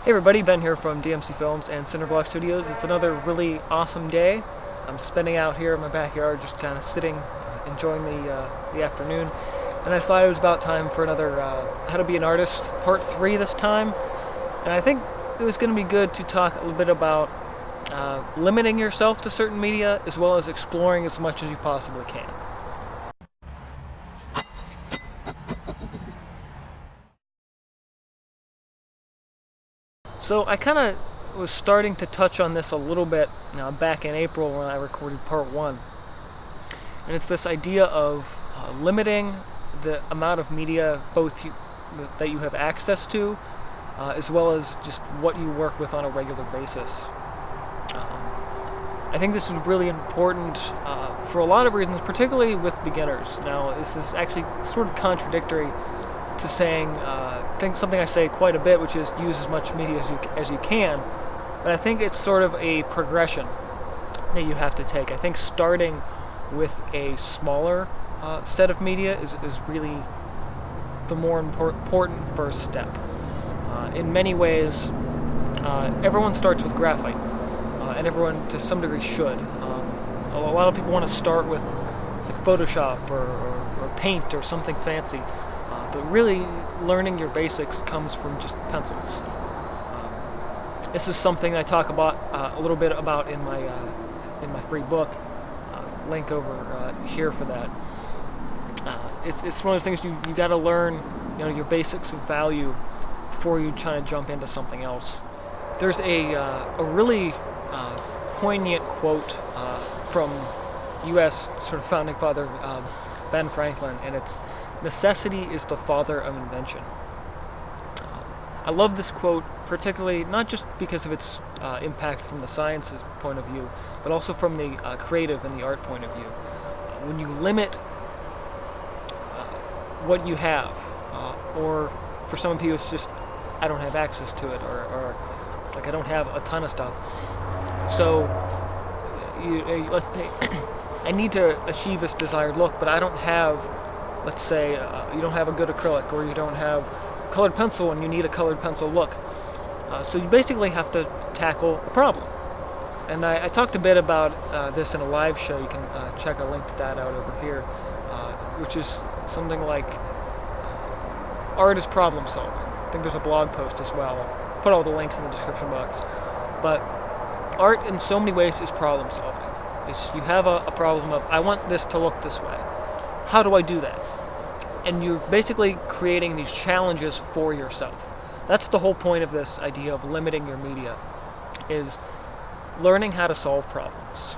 Hey everybody, Ben here from DMC Films and Cinderblock Studios. It's another really awesome day. I'm spending out here in my backyard, just kind of sitting, enjoying the afternoon. And I thought it was about time for another How to Be an Artist Part 3 this time. And I think it was going to be good to talk a little bit about limiting yourself to certain media, as well as exploring as much as you possibly can. So I kind of was starting to touch on this a little bit back in April when I recorded part 1. And it's this idea of limiting the amount of media that you have access to, as well as just what you work with on a regular basis. I think this is really important for a lot of reasons, particularly with beginners. Now, this is actually sort of contradictory to saying something I say quite a bit, which is use as much media as you can. But I think it's sort of a progression that you have to take. I think starting with a smaller set of media is really the more important first step. In many ways, everyone starts with graphite, and everyone to some degree should. A lot of people want to start with like Photoshop or Paint or something fancy. But really, learning your basics comes from just pencils. This is something I talk about a little bit about in my free book. Link over here for that. It's one of those things you got to learn, your basics of value before you try to jump into something else. There's a really poignant quote from U.S. sort of founding father Ben Franklin, and it's, "Necessity is the father of invention." I love this quote, particularly not just because of its impact from the science's point of view, but also from the creative and the art point of view. When you limit what you have, or for some people it's just, I don't have access to it, or like I don't have a ton of stuff. So, let's say, I need to achieve this desired look, but I don't have, let's say you don't have a good acrylic, or you don't have colored pencil and you need a colored pencil look. So you basically have to tackle a problem. And I talked a bit about this in a live show. You can check a link to that out over here, which is something like art is problem solving. I think there's a blog post as well. I'll put all the links in the description box. But art in so many ways is problem solving. You have a problem of, I want this to look this way. How do I do that? And you're basically creating these challenges for yourself. That's the whole point of this idea of limiting your media, is learning how to solve problems.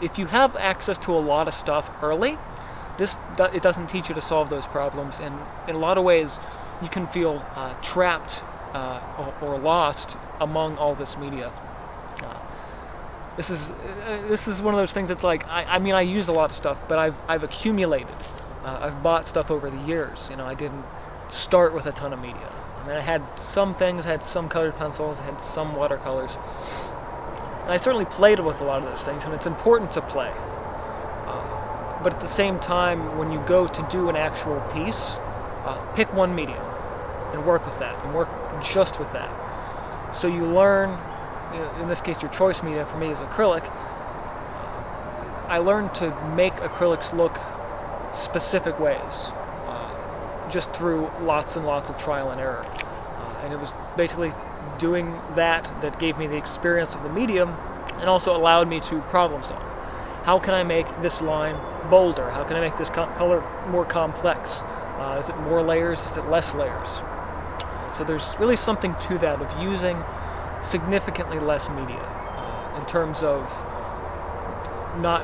If you have access to a lot of stuff early, it doesn't teach you to solve those problems, and in a lot of ways you can feel trapped or lost among all this media. This is one of those things that's like, I mean, I use a lot of stuff, but I've accumulated. I've bought stuff over the years. I didn't start with a ton of media. I mean, I had some things, I had some colored pencils, I had some watercolors. And I certainly played with a lot of those things, and it's important to play. But at the same time, when you go to do an actual piece, pick one medium and work with that, and work just with that. So you learn, in this case your choice media for me is acrylic. I learned to make acrylics look specific ways, just through lots and lots of trial and error. And it was basically doing that gave me the experience of the medium, and also allowed me to problem solve. How can I make this line bolder? How can I make this color more complex? Is it more layers? Is it less layers? So there's really something to that, of using significantly less media in terms of not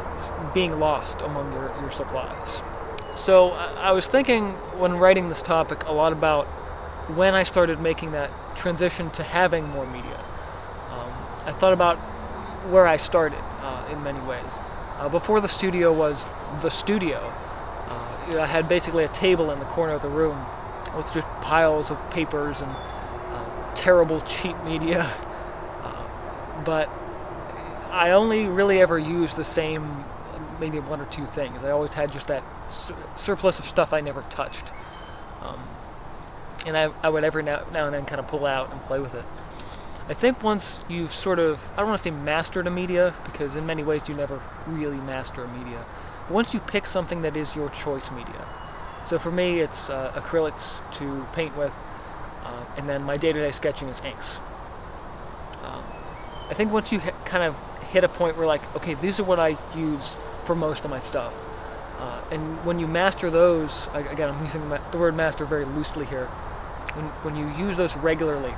being lost among your supplies. So I was thinking when writing this topic a lot about when I started making that transition to having more media. I thought about where I started in many ways. Before the studio was the studio, I had basically a table in the corner of the room with just piles of papers and terrible cheap media. But I only really ever used the same, maybe one or two things. I always had just that surplus of stuff I never touched. And I would every now and then kind of pull out and play with it. I think once you've sort of, I don't want to say mastered a media, because in many ways you never really master a media. But once you pick something that is your choice media. So for me, it's acrylics to paint with, and then my day-to-day sketching is inks. I think once you kind of hit a point where like, okay, these are what I use for most of my stuff. And when you master those, again, I'm using the word master very loosely here. When you use those regularly,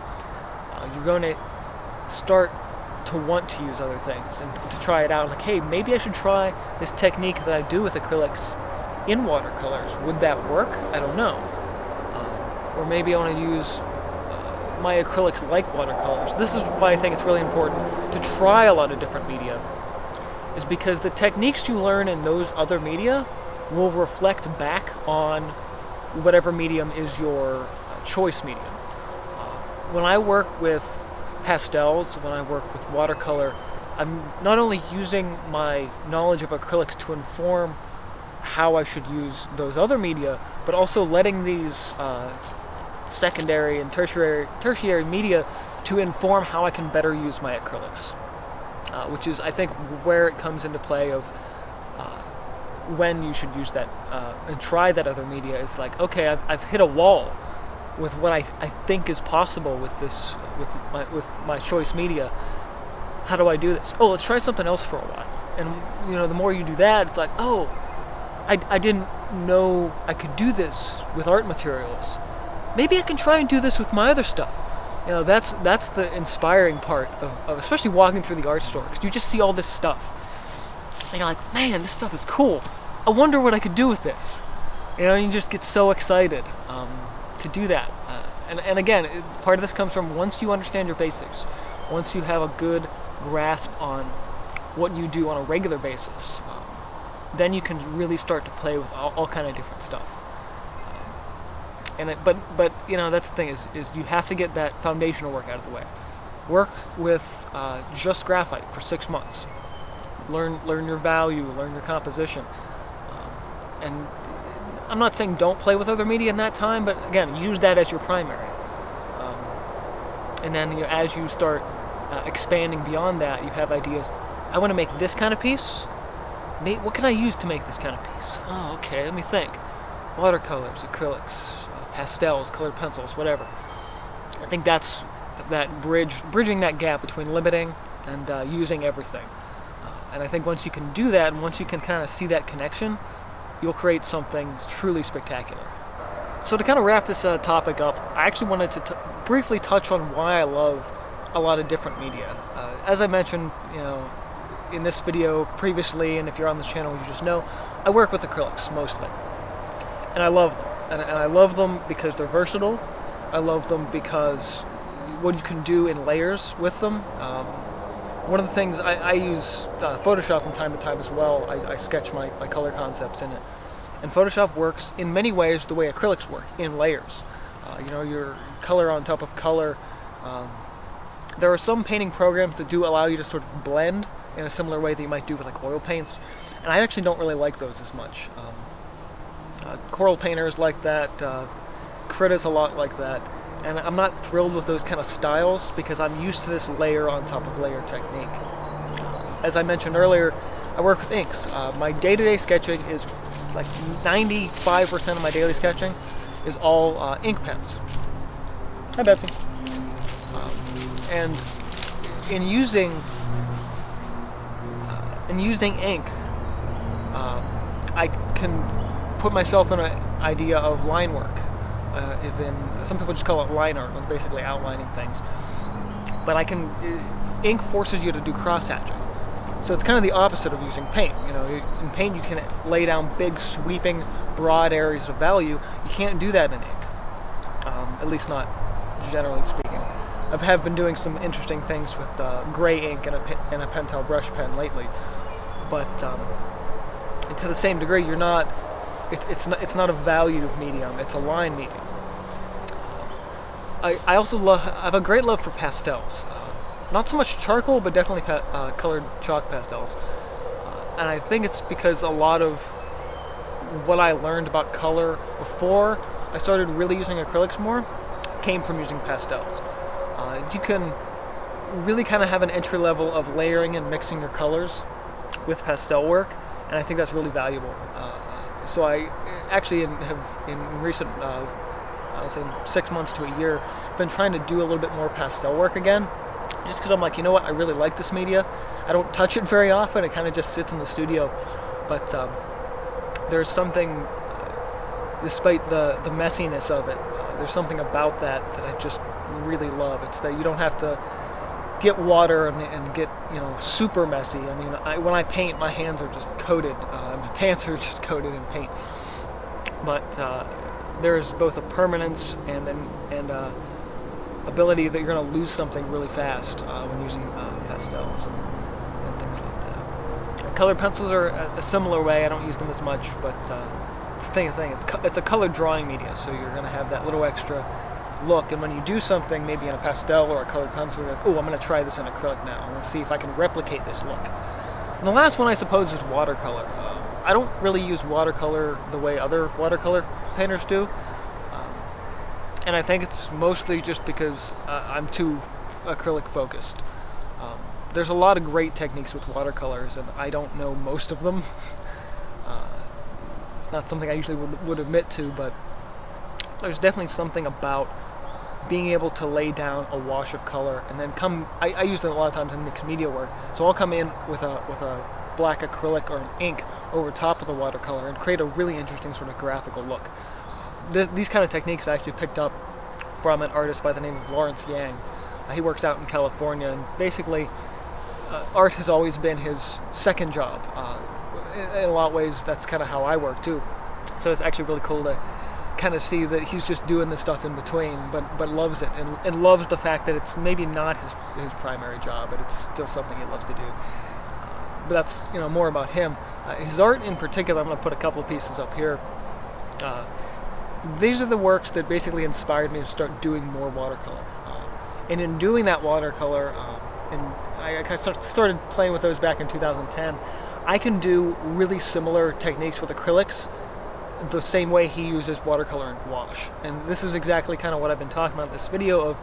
you're going to start to want to use other things and to try it out. Like, hey, maybe I should try this technique that I do with acrylics in watercolors. Would that work? I don't know. Or maybe I want to use my acrylics like watercolors. This is why I think it's really important to try a lot of different media, is because the techniques you learn in those other media will reflect back on whatever medium is your choice medium. When I work with pastels, when I work with watercolor, I'm not only using my knowledge of acrylics to inform how I should use those other media, but also letting these secondary and tertiary media to inform how I can better use my acrylics, which is, I think, where it comes into play of when you should use that and try that other media. It's like, okay, I've hit a wall with what I think is possible with this, with my choice media. How do I do this? Oh, let's try something else for a while. And the more you do that, it's like, oh, I didn't know I could do this with art materials. Maybe I can try and do this with my other stuff. That's the inspiring part of especially walking through the art store, because you just see all this stuff. And you're like, man, this stuff is cool. I wonder what I could do with this. You just get so excited to do that. And again, part of this comes from once you understand your basics, once you have a good grasp on what you do on a regular basis, then you can really start to play with all kind of different stuff. But that's the thing is you have to get that foundational work out of the way. Work with just graphite for 6 months. Learn your value, learn your composition, and I'm not saying don't play with other media in that time, but again, use that as your primary. And then as you start expanding beyond that, you have ideas. I want to make this kind of piece. What can I use to make this kind of piece? Oh, okay, let me think. Watercolors, acrylics, pastels, colored pencils, whatever. I think that's that bridging that gap between limiting and using everything. And I think once you can do that, and once you can kind of see that connection, you'll create something truly spectacular. So to kind of wrap this topic up, I actually wanted to briefly touch on why I love a lot of different media. As I mentioned, in this video previously, and if you're on this channel, you just know, I work with acrylics mostly. And I love them. And I love them because they're versatile. I love them because what you can do in layers with them. One of the things, I use Photoshop from time to time as well. I sketch my color concepts in it. And Photoshop works in many ways the way acrylics work, in layers. Your color on top of color. There are some painting programs that do allow you to sort of blend in a similar way that you might do with like oil paints. And I actually don't really like those as much. Coral painters like that. Krita's a lot like that. And I'm not thrilled with those kind of styles because I'm used to this layer on top of layer technique. As I mentioned earlier, I work with inks. My day-to-day sketching is like 95% of my daily sketching is all ink pens. Hi, Betsy. And in using ink, I can put myself in an idea of line work. Some people just call it line art, like basically outlining things. But ink forces you to do cross-hatching. So it's kind of the opposite of using paint. In paint you can lay down big, sweeping, broad areas of value. You can't do that in ink, at least not generally speaking. I have been doing some interesting things with gray ink and a Pentel brush pen lately, but to the same degree, you're not. It's not a value medium. It's a line medium. I also I have a great love for pastels. Not so much charcoal, but definitely colored chalk pastels. And I think it's because a lot of what I learned about color before I started really using acrylics more came from using pastels. You can really kind of have an entry level of layering and mixing your colors with pastel work, and I think that's really valuable. So I actually have in recent, I would say 6 months to a year, been trying to do a little bit more pastel work again, just because I'm like, you know what, I really like this media. I don't touch it very often, it kind of just sits in the studio, but there's something, despite the messiness of it, there's something about that I just really love. It's that you don't have to get water and get, super messy. I mean, when I paint, my hands are just coated. My pants are just coated in paint. But there's both a permanence and ability that you're going to lose something really fast when using pastels and things like that. Colored pencils are a similar way. I don't use them as much, but it's the same thing. It's a colored drawing media, so you're going to have that little extra look, and when you do something, maybe in a pastel or a colored pencil, you're like, oh, I'm going to try this in acrylic now. I'm going to see if I can replicate this look. And the last one, I suppose, is watercolor. I don't really use watercolor the way other watercolor painters do, and I think it's mostly just because I'm too acrylic focused. There's a lot of great techniques with watercolors, and I don't know most of them. It's not something I usually would admit to, but there's definitely something about being able to lay down a wash of color and then I use them a lot of times in mixed media work, so I'll come in with a black acrylic or an ink over top of the watercolor and create a really interesting sort of graphical look. These kind of techniques I actually picked up from an artist by the name of Lawrence Yang. He works out in California, and basically art has always been his second job. In a lot of ways, that's kind of how I work too. So it's actually really cool to kind of see that he's just doing this stuff in between, but loves it and loves the fact that it's maybe not his primary job, but it's still something he loves to do. But that's more about him. His art in particular, I'm going to put a couple of pieces up here. These are the works that basically inspired me to start doing more watercolor. And in doing that watercolor, and I started playing with those back in 2010, I can do really similar techniques with acrylics the same way he uses watercolor and gouache. And this is exactly kind of what I've been talking about in this video, of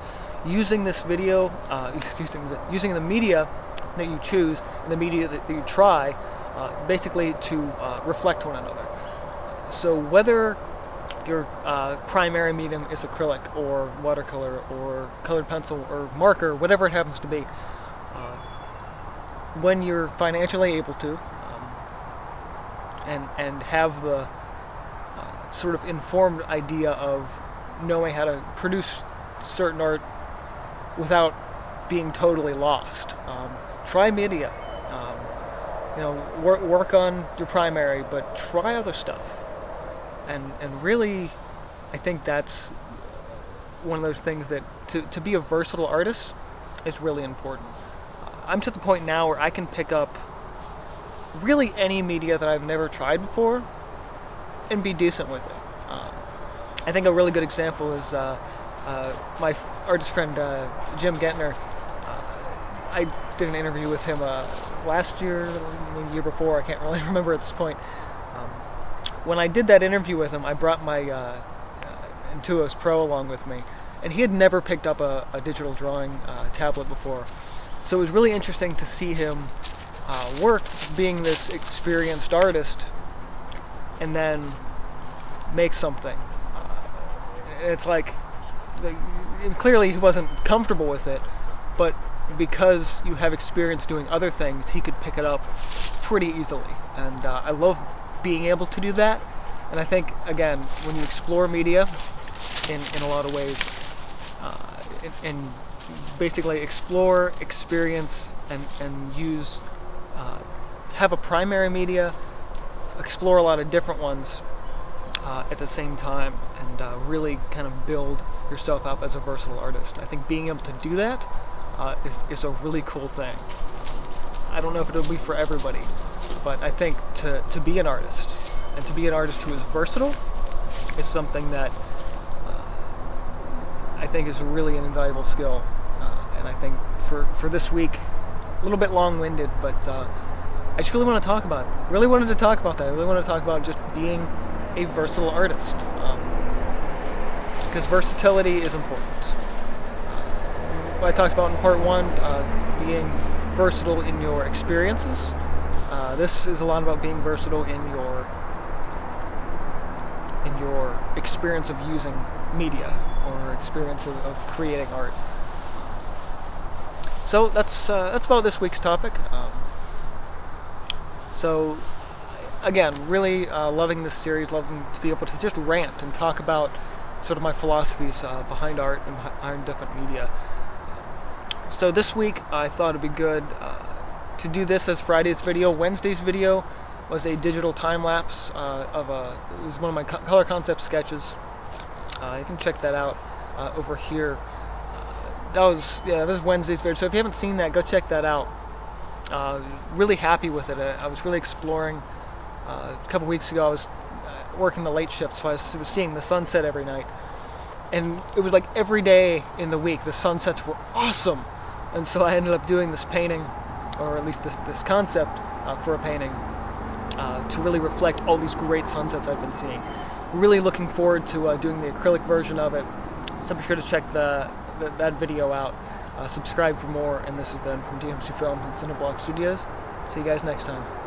using this video, using the media that you choose and the media that you try, basically to reflect one another. So whether your primary medium is acrylic or watercolor or colored pencil or marker, whatever it happens to be, when you're financially able to, and have the sort of informed idea of knowing how to produce certain art without being totally lost. Try media. Work on your primary, but try other stuff. And really, I think that's one of those things that to be a versatile artist is really important. I'm to the point now where I can pick up really any media that I've never tried before and be decent with it. I think a really good example is my artist friend Jim Gentner. I did an interview with him last year, maybe the year before, I can't really remember at this point. When I did that interview with him, I brought my Intuos Pro along with me, and he had never picked up a digital drawing tablet before. So it was really interesting to see him work, being this experienced artist, and then make something. It's like, clearly he wasn't comfortable with it, but because you have experience doing other things, he could pick it up pretty easily. And I love being able to do that. And I think, again, when you explore media in a lot of ways, and basically explore, experience, and use, have a primary media, explore a lot of different ones at the same time, and really kind of build yourself up as a versatile artist. I think being able to do that is a really cool thing. I don't know if it'll be for everybody, but I think to be an artist, and to be an artist who is versatile, is something that I think is really an invaluable skill. And I think for this week, a little bit long-winded, but I just really want to talk about it. Really wanted to talk about that. I really want to talk about just being a versatile artist, because versatility is important. what I talked about in part 1, being versatile in your experiences. This is a lot about being versatile in your experience of using media or experience of creating art. So that's about this week's topic. So again, really loving this series, loving to be able to just rant and talk about sort of my philosophies behind art and behind different media. So this week I thought it'd be good to do this as Friday's video. Wednesday's video was a digital time lapse it was one of my color concept sketches. You can check that out over here. This is Wednesday's video. So if you haven't seen that, go check that out. Really happy with it. I was really exploring. A couple weeks ago I was working the late shift, so I was seeing the sunset every night. And it was like every day in the week the sunsets were awesome. And so I ended up doing this painting, or at least this concept for a painting, to really reflect all these great sunsets I've been seeing. Really looking forward to doing the acrylic version of it. So be sure to check that video out. Subscribe for more, and this has been from DMC Films and Cineblock Studios. See you guys next time.